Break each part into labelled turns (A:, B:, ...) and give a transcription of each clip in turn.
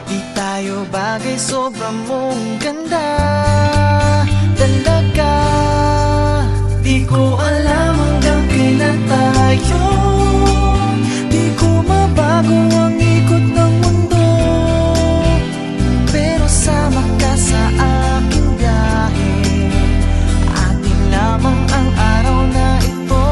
A: Di tayo bagay, sobrang mong ganda talaga. Di ko alam hanggang kailan tayo, di ko mabago ang ikot ng mundo, pero sama ka sa aking biyahe. Atin lamang ang araw na ito,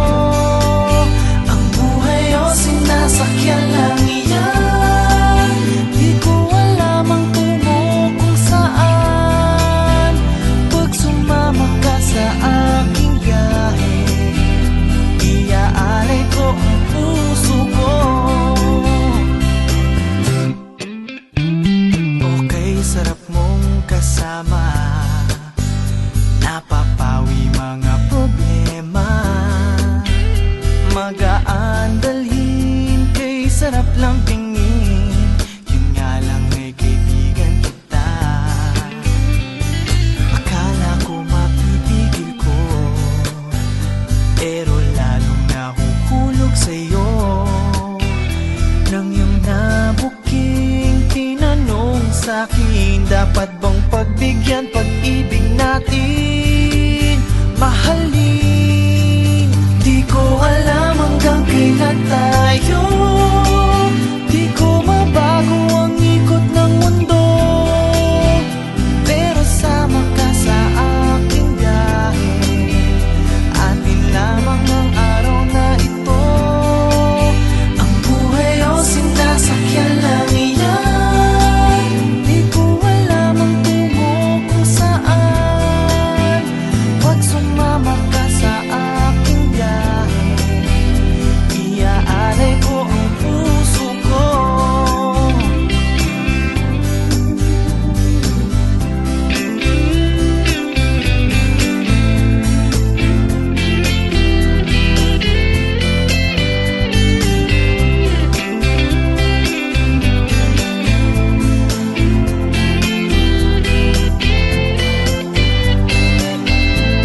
A: ang buhay o sinasakyan lang iyan. Di ko alam ang tungo kung saan, pag sumama ka sa aking biyahe, iaalay ko ang puso ko. Okay, sarap mong kasama, napapawi mga problema. Magaan dalhin, kay sarap lang tingin, yun nga lang ay kaibigan kita. Akala ko mapipigil ko, pero lalong nahuhulog sa'yo. Nang iyong nabuking tinanong sa'kin, dapat bang pagbigyan pag-ibig natin, mahalin? Di ko alam hanggang kailan tayo, di ko mabago ang ikot ng mundo, pero sama ka sa aking biyahe. Atin lamang ang araw na ito, ang buhay o sinasakyan lang iyan. Di ko alam ang tungo kung saan, pag sumama ka sa aking biyahe, iaalay ko ang puso ko.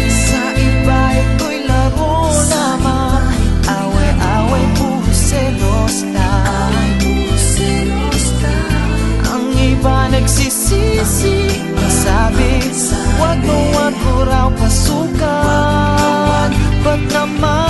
A: Sa iba ito'y laro lamang, away-away, puro selos lang. Ang iba nagsisisi, sabi, wag mo raw pasukan. Ba't naman